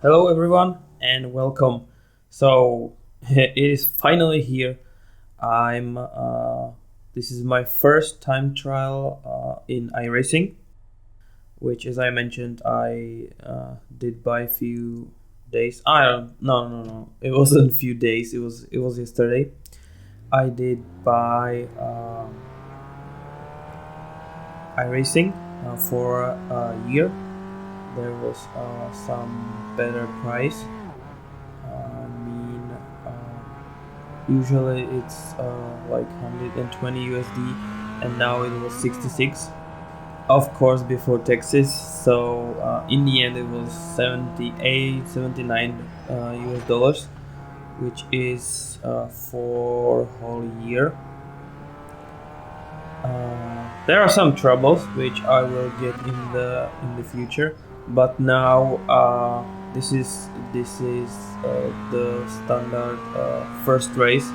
Hello everyone and welcome. So it is finally here. I'm This is my first time trial in iRacing, which, as I mentioned, I did by a few days. I don't no. It wasn't a few days. It was yesterday. I did buy iRacing for a year. There was some better price. I mean, usually it's like 120 USD, and now it was 66. Of course, before taxes. So in the end, it was 78, 79 US dollars, which is for whole year. There are some troubles which I will get in the future, but now this is the standard first race,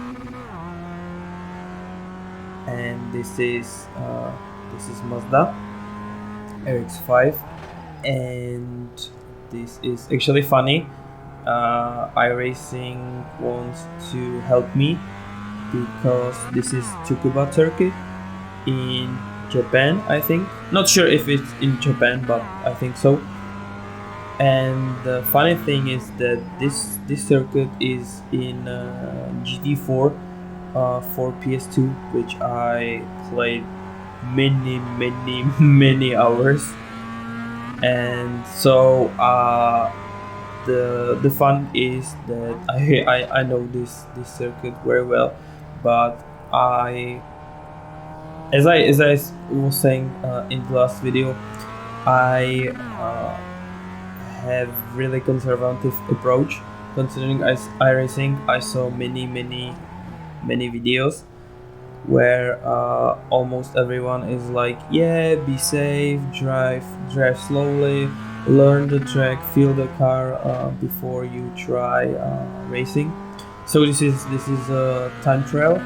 and this is Mazda MX-5, and this is actually funny. iRacing wants to help me because this is Tsukuba Circuit in Japan, I think. Not sure if it's in Japan, but I think so. And the funny thing is that this circuit is in GT4 for PS2, which I played many hours. And so the fun is that I know this circuit very well, but as I was saying in the last video, I have really conservative approach. Considering iRacing, I saw many videos where almost everyone is like, yeah, be safe, drive slowly, learn the track, feel the car before you try racing. So this is a time trial.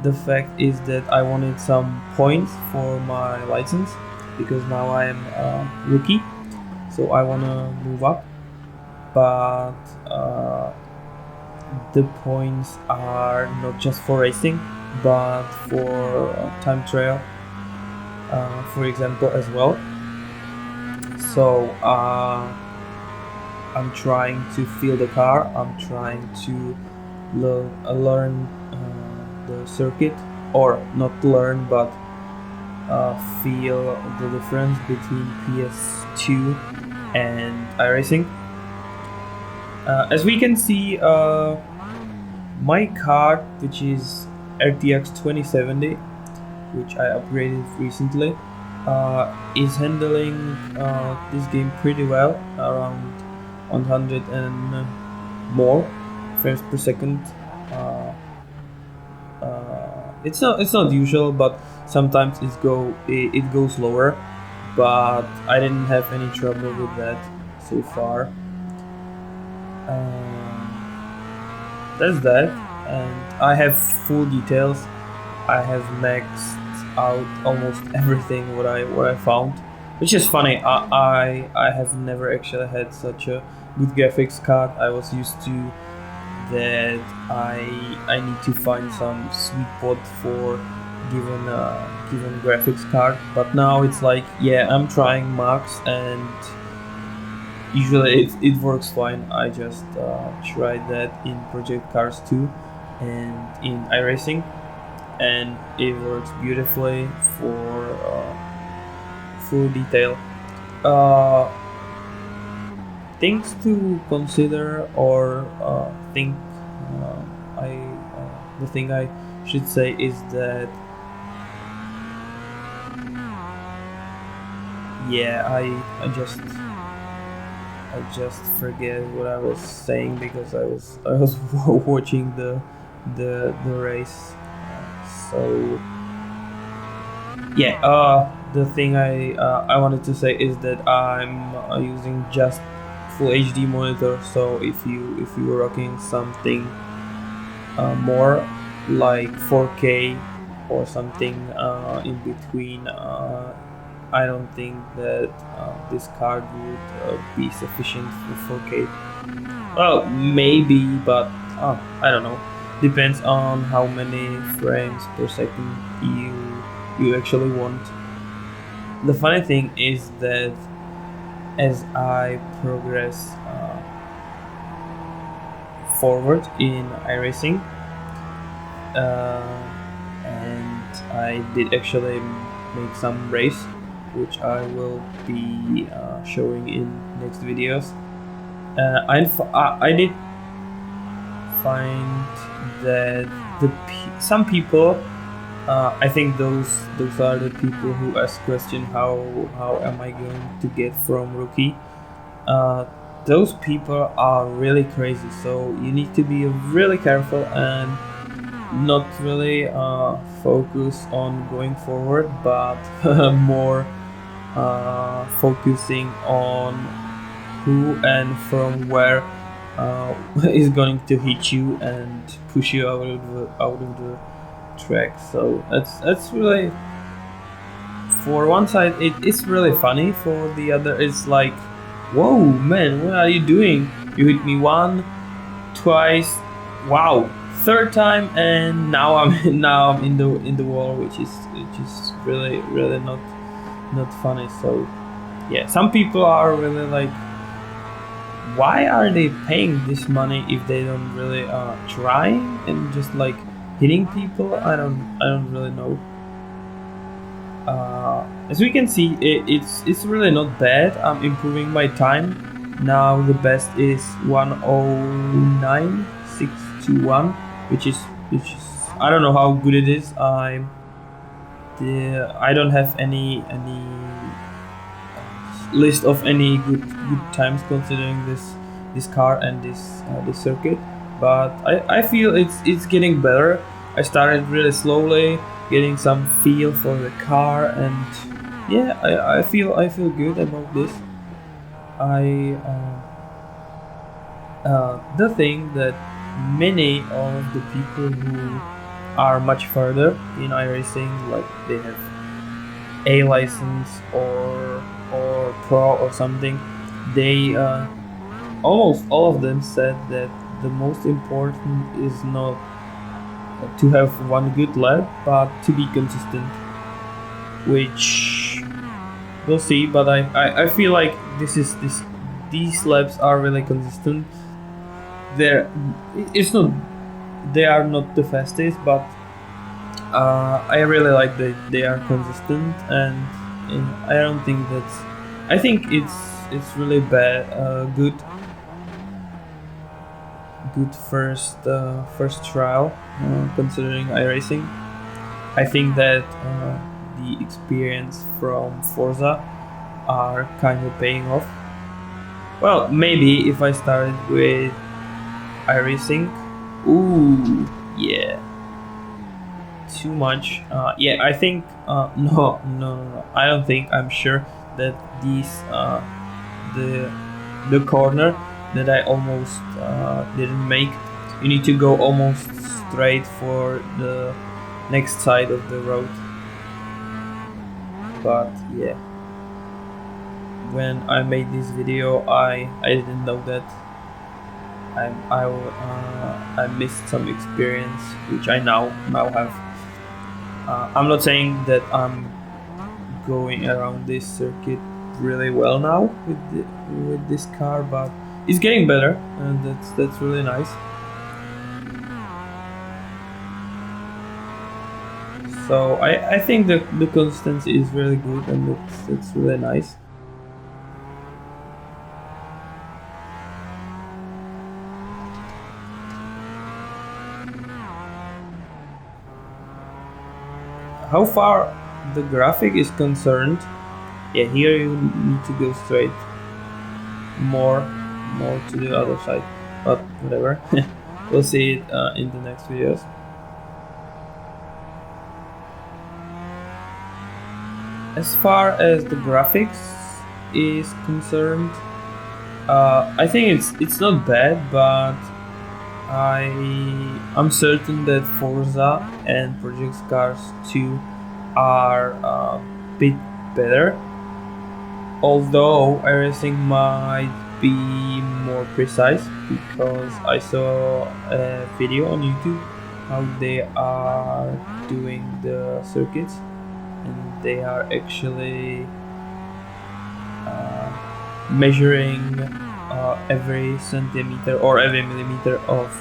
The fact is that I wanted some points for my license because now I am a rookie, so I want to move up. But the points are not just for racing, but for time trial, for example, as well. So I'm trying to feel the car. I'm trying to learn the circuit, or not learn, but feel the difference between PS2 and iRacing. As we can see, my card, which is RTX 2070, which I upgraded recently, is handling this game pretty well, around 100 and more frames per second. It's not usual, but sometimes it goes lower, but I didn't have any trouble with that so far. That's that, and I have full details. I have maxed out almost everything what I found, which is funny. I have never actually had such a good graphics card. I was used to that I need to find some sweet spot for given graphics card, but now it's like, yeah, I'm trying max, and usually it works fine. I just tried that in Project Cars 2 and in iRacing, and it works beautifully for full detail. Things to consider, or the thing I should say is that, yeah, I just forget what I was saying because I was watching the race. So yeah, the thing I wanted to say is that I'm using just full HD monitor. So if you were rocking something more like 4K or something in between I don't think that this card would be sufficient for 4K. Well, maybe, but I don't know. Depends on how many frames per second you actually want. The funny thing is that as I progress forward in iRacing, and I did actually make some race, which I will be showing in next videos. I did find that some people, I think those are the people who ask question how am I going to get from rookie. Those people are really crazy, so you need to be really careful and not really focus on going forward, but more focusing on who and from where is going to hit you and push you out of the track. So that's really, for one side it's really funny, for the other it's like, whoa man, what are you doing? You hit me one, twice, wow, third time, and now I'm in the wall, which is really not funny. So yeah, some people are really like, why are they paying this money if they don't really try and just like hitting people? I don't really know. As we can see, it's really not bad. I'm improving my time. Now the best is 109.621, which is I don't know how good it is. I don't have any list of any good times considering this car and this circuit, but I feel it's getting better. I started really slowly, getting some feel for the car, and yeah, I feel good about this. The thing that many of the people who are much further in iRacing, like they have A license or pro or something, they almost all of them said that the most important is not to have one good lap, but to be consistent, which we'll see. But I feel like these laps are really consistent. They are not the fastest, but I really like that they are consistent, and I don't think that's, I think it's really good first trial considering iRacing. I think that the experience from Forza are kind of paying off. Well, maybe if I started with iRacing, ooh yeah, too much. Yeah, I think no. I don't think. I'm sure that these the corner that I almost didn't make. You need to go almost straight for the next side of the road. But yeah, when I made this video, I didn't know that. I missed some experience, which I now have. I'm not saying that I'm going around this circuit really well now with this car, but it's getting better, and that's really nice. So I think the consistency is really good, and that's really nice. How far the graphic is concerned, yeah, here you need to go straight, more to the other side, but whatever. We'll see it in the next videos. As far as the graphics is concerned, I think it's not bad, but I'm certain that Forza and Project Cars 2 are a bit better. Although iRacing might be more precise, because I saw a video on YouTube how they are doing the circuits, and they are actually measuring every centimeter or every millimeter of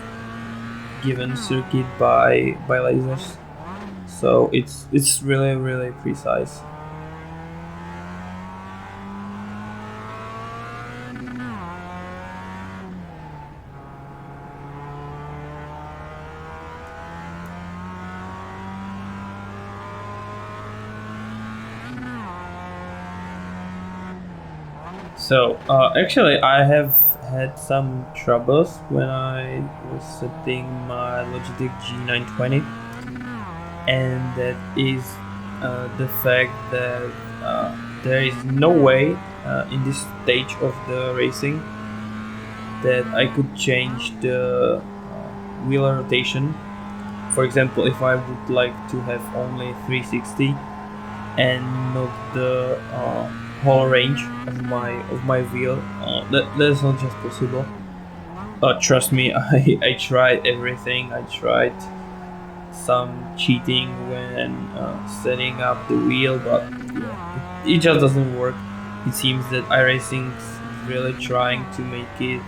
given circuit by lasers. So it's really precise. So actually, I have had some troubles when I was setting my Logitech G920, and that is the fact that there is no way in this stage of the racing that I could change the wheel rotation. For example, if I would like to have only 360 and not the whole range of my wheel, that's not just possible. Trust me, I tried everything. I tried some cheating when setting up the wheel, but yeah, it just doesn't work. It seems that iRacing's really trying to make it.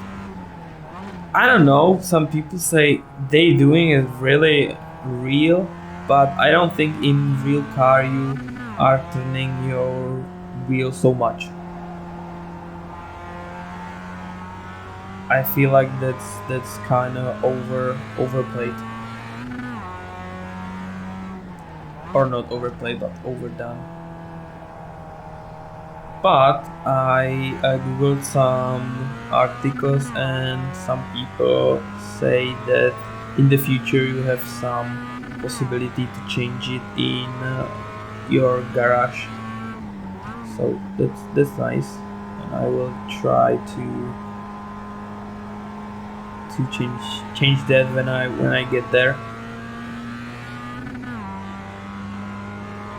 I don't know. Some people say they doing it really real, but I don't think in real car you are turning your wheel so much. I feel like that's kind of overplayed, or not overplayed, but overdone. But I googled some articles, and some people say that in the future you have some possibility to change it in your garage. So that's nice, and I will try to change that when I get there.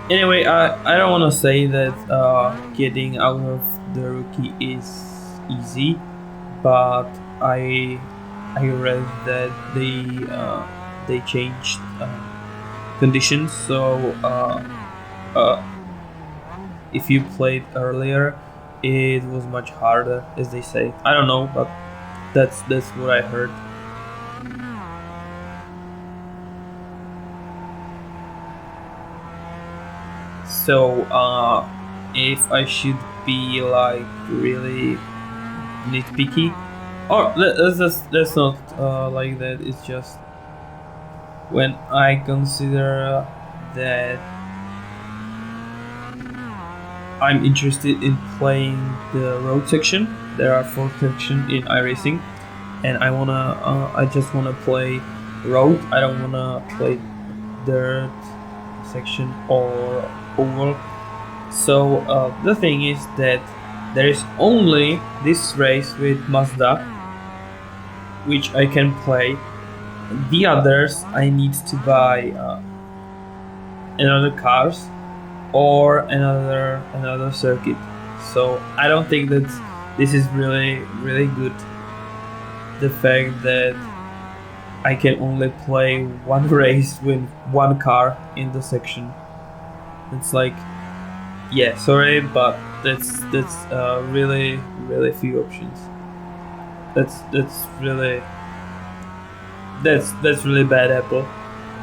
Anyway, I don't want to say that getting out of the rookie is easy, but I read that they changed conditions, so if you played earlier, it was much harder, as they say. I don't know, but that's what I heard. So if I should be like really nitpicky, or that's not like that. It's just when I consider that I'm interested in playing the road section. There are 4 sections in iRacing, and I just wanna play road. I don't wanna play dirt section or oval. So the thing is that there is only this race with Mazda which I can play. The others I need to buy another cars or another circuit. So I don't think that this is really good. The fact that I can only play one race with one car in the section. It's like, yeah, sorry, but that's really few options. That's really bad Apple,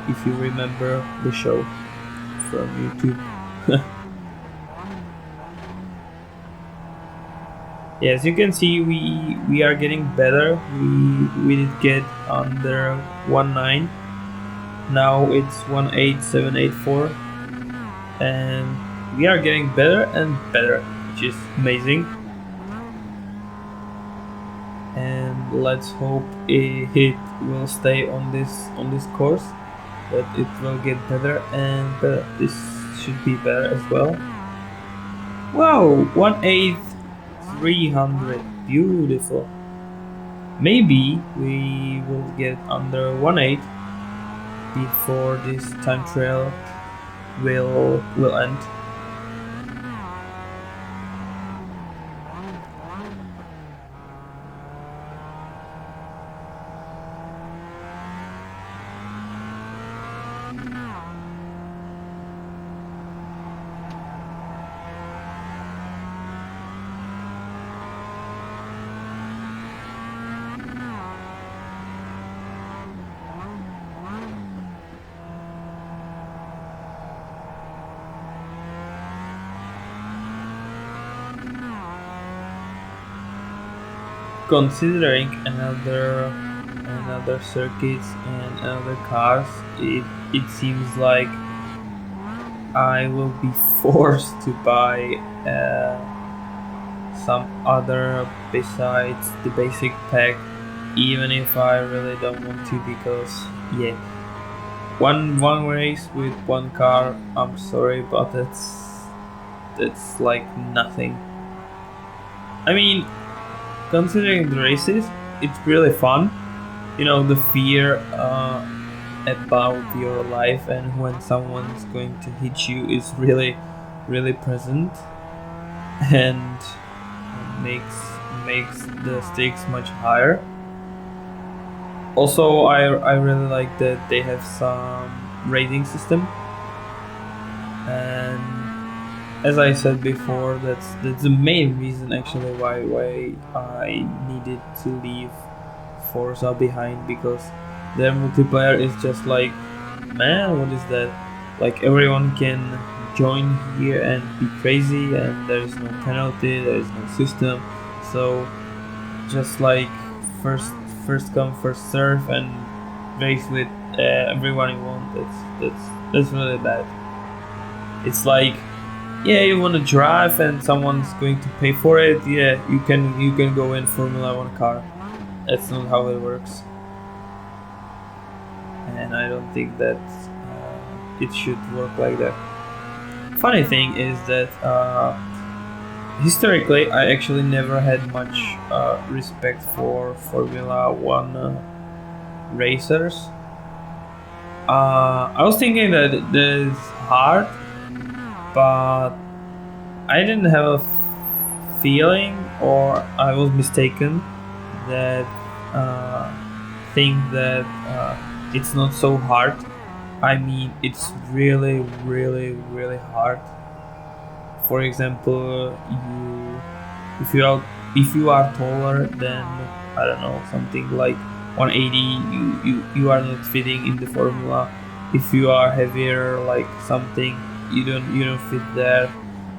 if you remember the show from YouTube. Yeah, as you can see, we are getting better. We did get under 1.9. Now it's 1.8784, and we are getting better and better, which is amazing. And let's hope it will stay on this course, that it will get better and better. This should be better as well. Wow, 1.8300, beautiful. Maybe we will get under 1.8 before this time trial will end. considering another circuits and another cars, it seems like I will be forced to buy some other besides the basic pack, even if I really don't want to, because yeah, one race with one car, I'm sorry, but that's like nothing. I mean, considering the races, it's really fun. You know, the fear about your life and when someone's going to hit you is really present, and makes the stakes much higher. Also, I really like that they have some rating system, and as I said before, that's the main reason actually why I needed to leave Forza behind, because their multiplayer is just like, man, what is that? Like, everyone can join here and be crazy, and there is no penalty, there is no system. So just like first come first serve and race with everyone you want. That's really bad. It's like, yeah, you want to drive and someone's going to pay for it. Yeah, you can go in Formula One car. That's not how it works, and I don't think that it should work like that. Funny thing is that historically, I actually never had much respect for Formula One racers. I was thinking that it's hard, but I didn't have a feeling, or I was mistaken, that think that it's not so hard. I mean, it's really hard. For example, if you are taller than, I don't know, something like 180, you are not fitting in the formula. If you are heavier, like something, you don't fit there.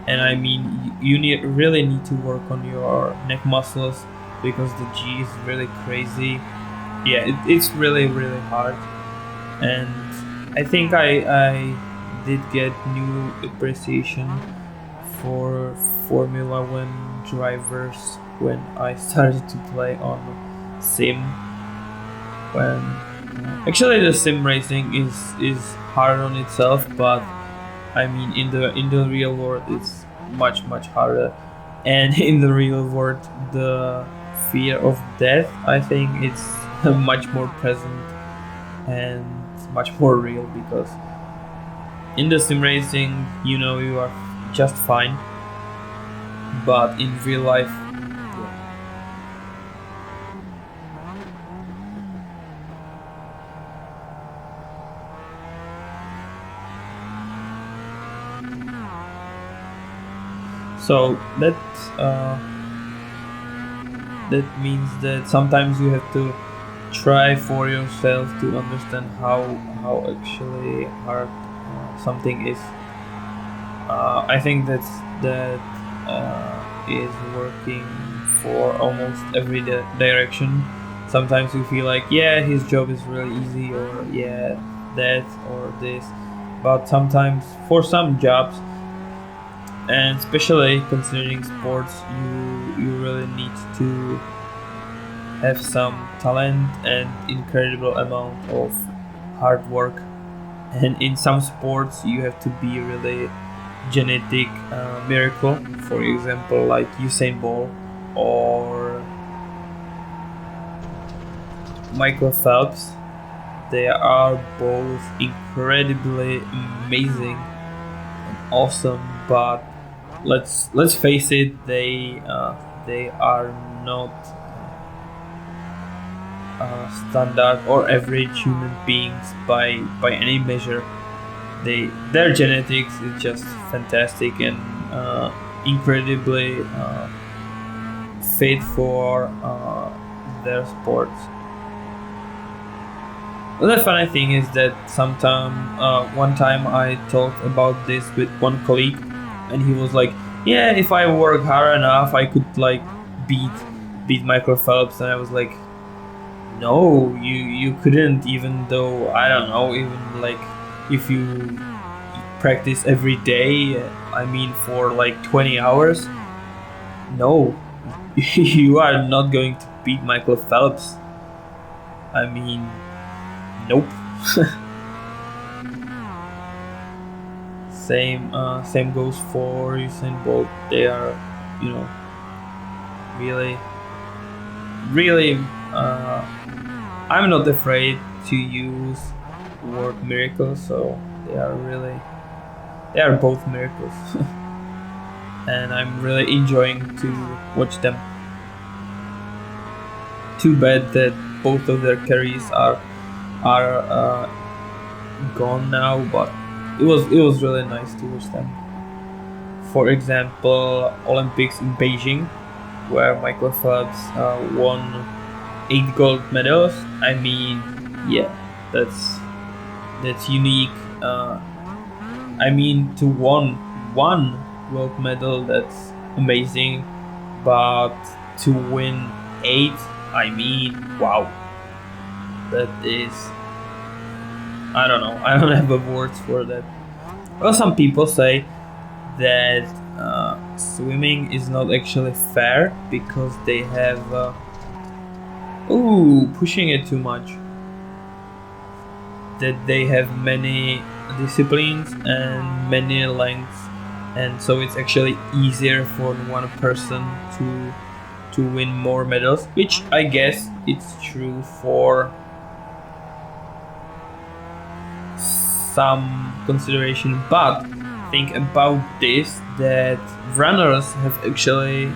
And I mean, you really need to work on your neck muscles, because the G is really crazy. Yeah, it's really hard. And I think I did get new appreciation for Formula One drivers when I started to play on sim. When actually the sim racing is hard on itself, but I mean, in the real world it's much harder. And in the real world, the fear of death, I think it's much more present and much more real, because in the sim racing, you know, you are just fine, but in real life, so that means that sometimes you have to try for yourself to understand how actually hard something is. I think that is working for almost every direction. Sometimes you feel like, yeah, his job is really easy, or yeah, that or this. But sometimes for some jobs, and especially considering sports, you really need to have some talent and incredible amount of hard work. And in some sports, you have to be really genetic miracle. For example, like Usain Bolt or Michael Phelps. They are both incredibly amazing and awesome, but let's face it, they are not standard or average human beings by any measure. Their genetics is just fantastic and incredibly fit for their sports. The funny thing is that one time I talked about this with one colleague, and he was like, "Yeah, if I work hard enough, I could like beat beat Michael Phelps, and I was like, no, you couldn't, even though, I don't know, even like if you practice every day, I mean for like 20 hours, no, you are not going to beat Michael Phelps. I mean, nope. Same goes for Usain Bolt. They are, you know, really, really. I'm not afraid to use word miracle, so they are both miracles, and I'm really enjoying to watch them. Too bad that both of their careers are gone now, but it was really nice to watch them. For example, Olympics in Beijing, where Michael Phelps won 8 gold medals. I mean, yeah, that's unique. I mean, to won one gold medal, that's amazing, but to win 8, I mean, wow, that is, I don't know. I don't have words for that. Well, some people say that swimming is not actually fair because they have pushing it too much. That they have many disciplines and many lengths, and so it's actually easier for one person to win more medals, which I guess it's true for some consideration. But think about this, that runners have actually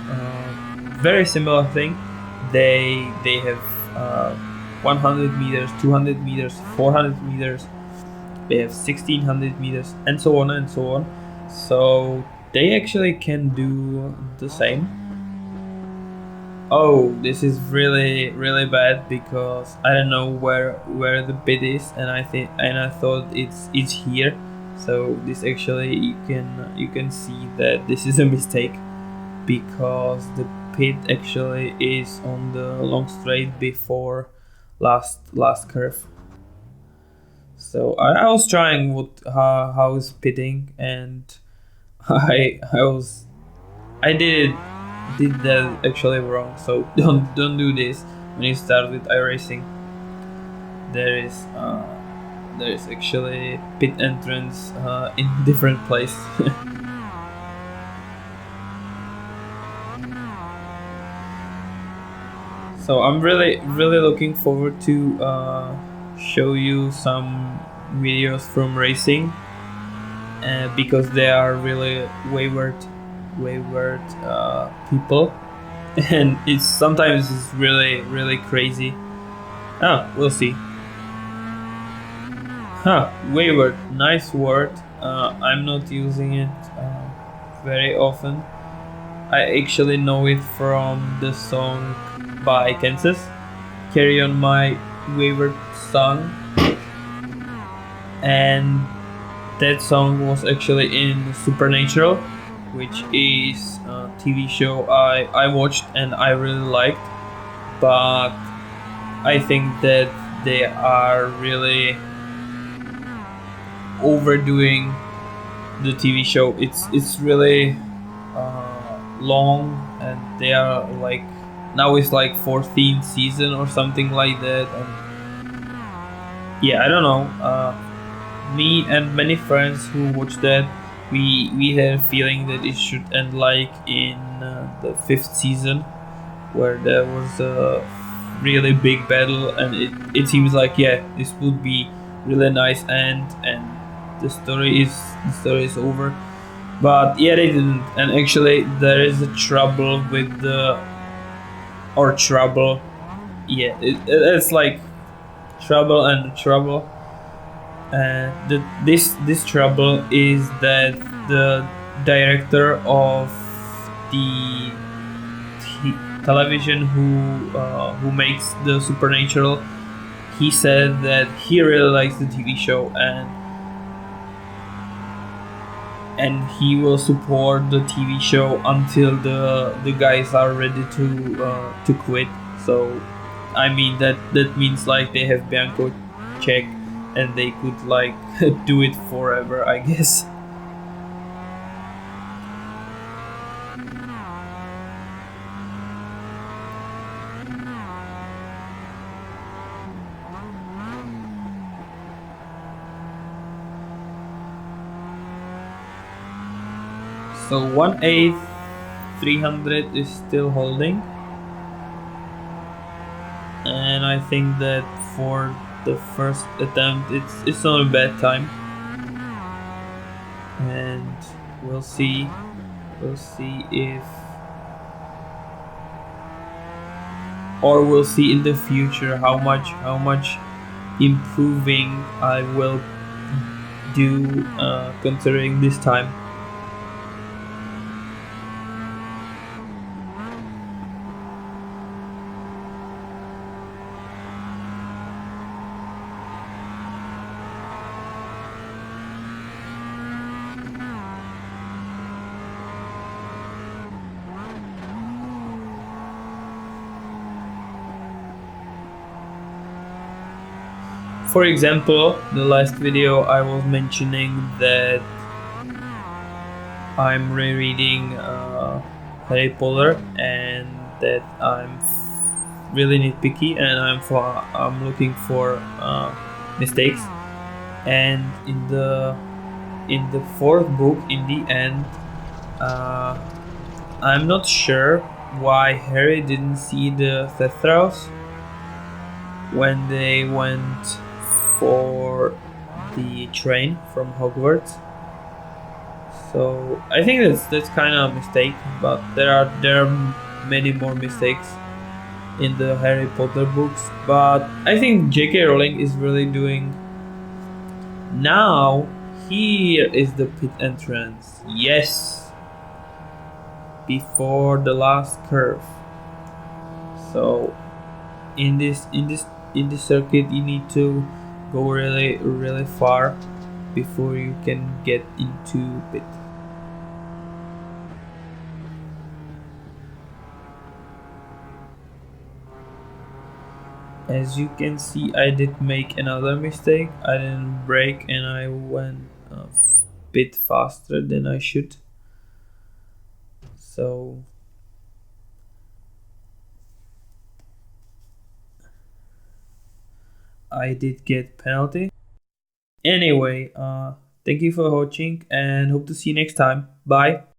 very similar thing. They have 100 meters, 200 meters, 400 meters, they have 1600 meters, and so on and so on. So they actually can do the same. Oh, this is really really bad because I don't know where the bit is, and I thought it's here. So this actually, you can see that this is a mistake because the pit actually is on the long straight before last curve. So I was trying how is pitting, and I did that actually wrong. So don't do this when you start with iRacing. There is actually pit entrance in different place. So I'm really really looking forward to show you some videos from racing, because they are really wayward people, and it's sometimes it's really really crazy. We'll see. Wayward, nice word. I'm not using it very often. I actually know it from the song by Kansas, Carry On My Wayward Song. And that song was actually in Supernatural, which is a TV show I watched and I really liked. But I think that they are really overdoing the TV show. It's really long, and they are like, now it's like 14th season or something like that. And yeah, I don't know. Me and many friends who watched that, we had a feeling that it should end like in the 5th season, where there was a really big battle, and it seems like, yeah, this would be really nice end, and the story is over. But yeah, they didn't. And actually there is a trouble with the, or trouble, yeah, it's like trouble and trouble. And this trouble is that the director of the television who makes the Supernatural, he said that he really likes the TV show, and and he will support the TV show until the guys are ready to quit. So, I mean that means like they have Bianco check, and they could like do it forever, I guess. So 1/8 300 is still holding, and I think that for the first attempt it's not a bad time, and we'll see if, or we'll see in the future how much improving I will do considering this time. For example, the last video I was mentioning that I'm rereading Harry Potter, and that I'm really nitpicky, and I'm looking for mistakes. And in the fourth book, in the end, uh, I'm not sure why Harry didn't see the Thestrals when they went for the train from Hogwarts. So I think that's kind of a mistake, but there are many more mistakes in the Harry Potter books. But I think J.K. Rowling is really doing. Now here is the pit entrance. Yes, before the last curve. So in this circuit, you need to go really really far before you can get into pit. As you can see, I did make another mistake. I didn't brake, and I went a bit faster than I should. So I did get penalty. Anyway, thank you for watching, and hope to see you next time. Bye.